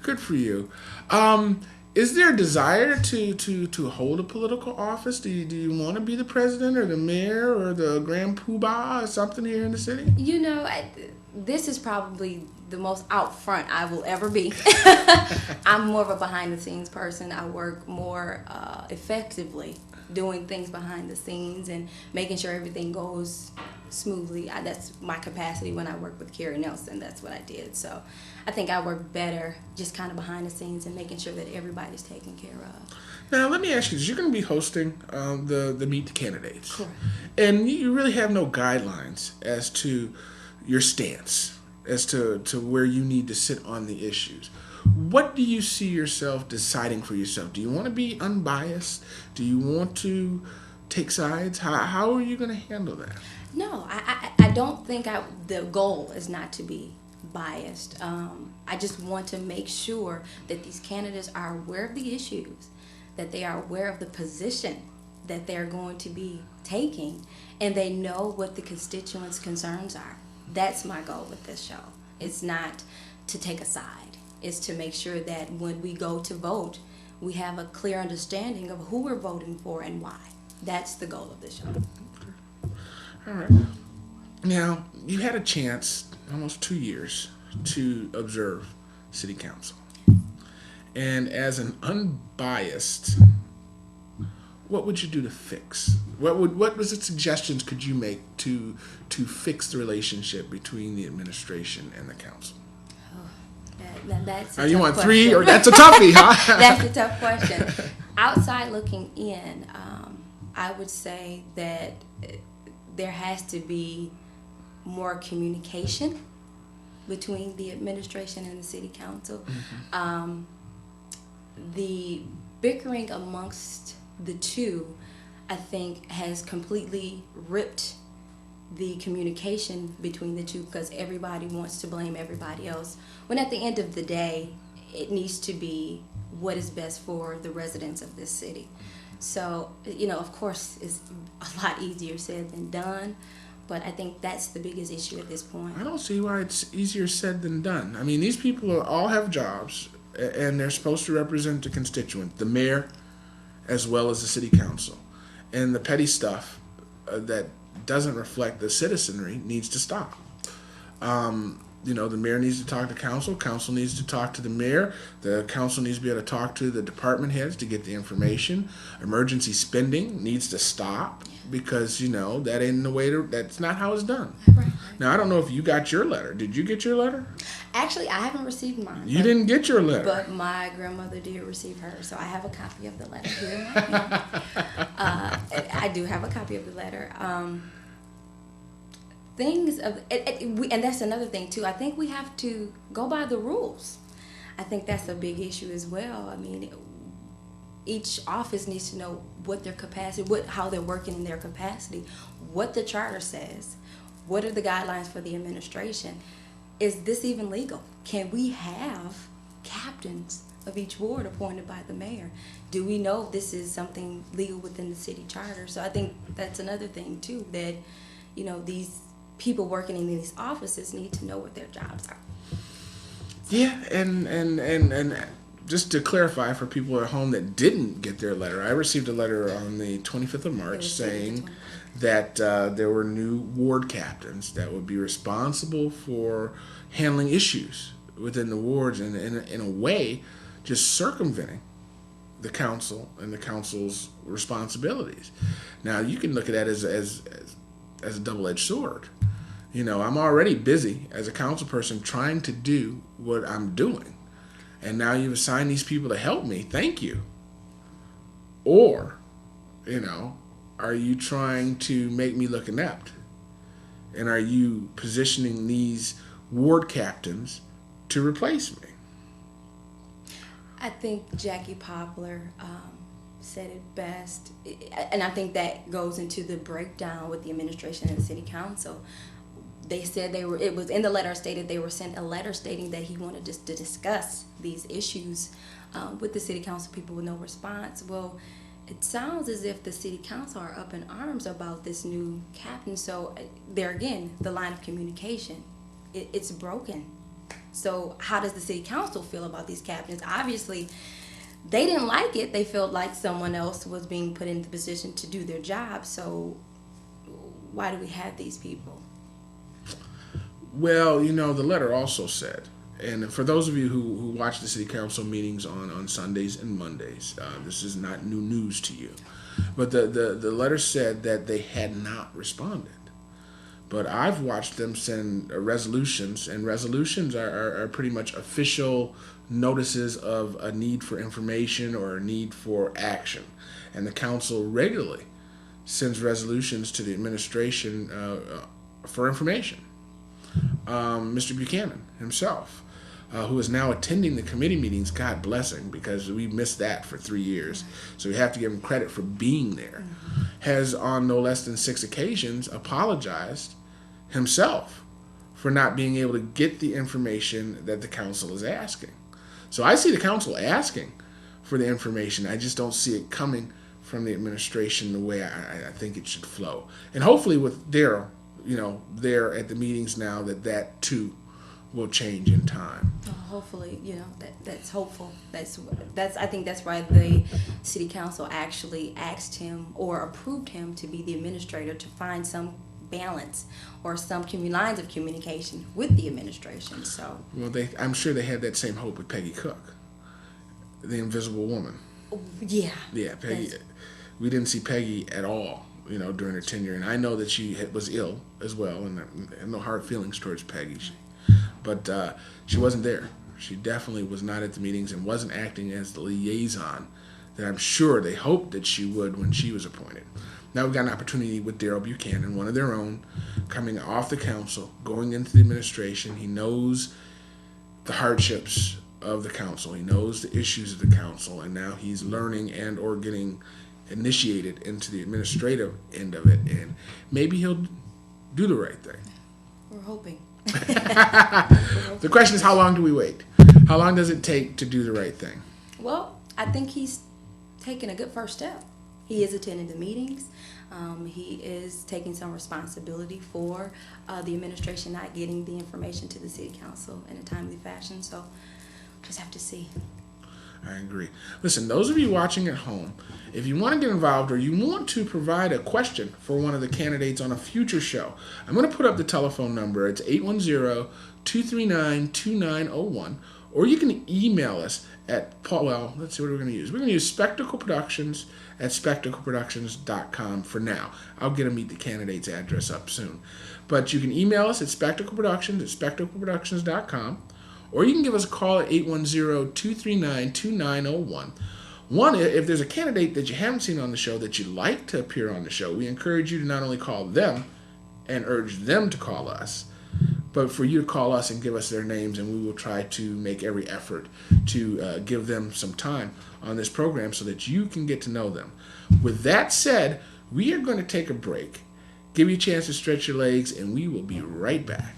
Good for you. Is there a desire to hold a political office? Do you want to be the president or the mayor or the grand poobah or something here in the city? This is probably the most out front I will ever be. I'm more of a behind the scenes person. I work more effectively doing things behind the scenes and making sure everything goes smoothly. That's my capacity when I work with Carrie Nelson. That's what I did. So I think I work better just kind of behind the scenes and making sure that everybody's taken care of. Now, let me ask you, 'cause you're going to be hosting the Meet the Candidates. Correct. And you really have no guidelines as to your stance, as to where you need to sit on the issues. What do you see yourself deciding for yourself? Do you want to be unbiased? Do you want to take sides? How are you going to handle that? No, I don't think the goal is not to be biased. I just want to make sure that these candidates are aware of the issues, that they are aware of the position that they're going to be taking, and they know what the constituents' concerns are. That's my goal with this show. It's not to take a side. It's to make sure that when we go to vote, we have a clear understanding of who we're voting for and why. That's the goal of this show. All right. Now, you had a chance, almost 2 years, to observe city council. And as an unbiased, what would you do to fix? What was the suggestions could you make to fix the relationship between the administration and the council? That's you want question. 3 or that's a toughie, huh? That's a tough question. Outside looking in, I would say that there has to be more communication between the administration and the city council. Mm-hmm. The bickering amongst the two, I think, has completely ripped the communication between the two because everybody wants to blame everybody else. When at the end of the day, it needs to be what is best for the residents of this city. So, of course, it's a lot easier said than done, but I think that's the biggest issue at this point. I don't see why it's easier said than done. I mean, these people all have jobs, and they're supposed to represent the constituent, the mayor, as well as the city council. And the petty stuff that doesn't reflect the citizenry needs to stop. The mayor needs to talk to council needs to talk to the mayor, the council needs to be able to talk to the department heads to get the information. Emergency spending needs to stop because, that ain't the way that's not how it's done. Right. Now, I don't know if you got your letter. Did you get your letter? Actually, I haven't received mine. You didn't get your letter. But my grandmother did receive hers, so I have a copy of the letter here in my hand. I do have a copy of the letter. And that's another thing too. I think we have to go by the rules. I think that's a big issue as well. I mean, each office needs to know what their capacity, how they're working in their capacity, what the charter says, what are the guidelines for the administration. Is this even legal? Can we have captains of each ward appointed by the mayor? Do we know if this is something legal within the city charter? So I think that's another thing too, that these people working in these offices need to know what their jobs are. Yeah, and just to clarify for people at home that didn't get their letter, I received a letter on the 25th of March saying that there were new ward captains that would be responsible for handling issues within the wards and in a way just circumventing the council and the council's responsibilities. Now, you can look at that as a double-edged sword. I'm already busy as a council person trying to do what I'm doing. And now you've assigned these people to help me. Thank you. Or, are you trying to make me look inept? And are you positioning these ward captains to replace me? I think Jackie Poplar said it best. And I think that goes into the breakdown with the administration and the city council. They said it was in the letter stated they were sent a letter stating that he wanted to discuss these issues with the city council people with no response. Well, it sounds as if the city council are up in arms about this new captain. So there again, the line of communication, it's broken. So how does the city council feel about these captains? Obviously, they didn't like it. They felt like someone else was being put in the position to do their job. So why do we have these people? Well, the letter also said, and for those of you who watch the city council meetings on Sundays and Mondays, this is not new news to you. But the letter said that they had not responded. But I've watched them send resolutions, and resolutions are pretty much official notices of a need for information or a need for action. And the council regularly sends resolutions to the administration for information. Mr. Buchanan himself, who is now attending the committee meetings, God bless him, because we missed that for 3 years. So we have to give him credit for being there. Has on no less than 6 occasions apologized himself for not being able to get the information that the council is asking. So I see the council asking for the information. I just don't see it coming from the administration the way I think it should flow. And hopefully with Daryl, there at the meetings now, that too will change in time. Hopefully, that's hopeful. That's I think that's why the city council actually asked him or approved him to be the administrator, to find some balance or some lines of communication with the administration. So I'm sure they had that same hope with Peggy Cook, the invisible woman. Yeah, Peggy. We didn't see Peggy at all, during her tenure, and I know that she was ill as well, and I have no hard feelings towards Peggy, but she wasn't there. She definitely was not at the meetings and wasn't acting as the liaison that I'm sure they hoped that she would when she was appointed. Now we've got an opportunity with Daryl Buchanan, one of their own, coming off the council, going into the administration. He knows the hardships of the council. He knows the issues of the council, and now he's learning and or getting initiated into the administrative end of it, and maybe he'll do the right thing. We're hoping. The question is, how long do we wait? How long does it take to do the right thing? Well, I think he's taken a good first step. He is attending the meetings. He is taking some responsibility for the administration not getting the information to the city council in a timely fashion. So just have to see. I agree. Listen, those of you watching at home, if you want to get involved or you want to provide a question for one of the candidates on a future show, I'm going to put up the telephone number. It's 810-239-2901. Or you can email us at, let's see what we're going to use. We're going to use spectacleproductions@spectacleproductions.com for now. I'll get to meet the candidate's address up soon. But you can email us at spectacleproductions@spectacleproductions.com. Or you can give us a call at 810-239-2901. One, if there's a candidate that you haven't seen on the show that you'd like to appear on the show, we encourage you to not only call them and urge them to call us, but for you to call us and give us their names, and we will try to make every effort to give them some time on this program so that you can get to know them. With that said, we are going to take a break, give you a chance to stretch your legs, and we will be right back.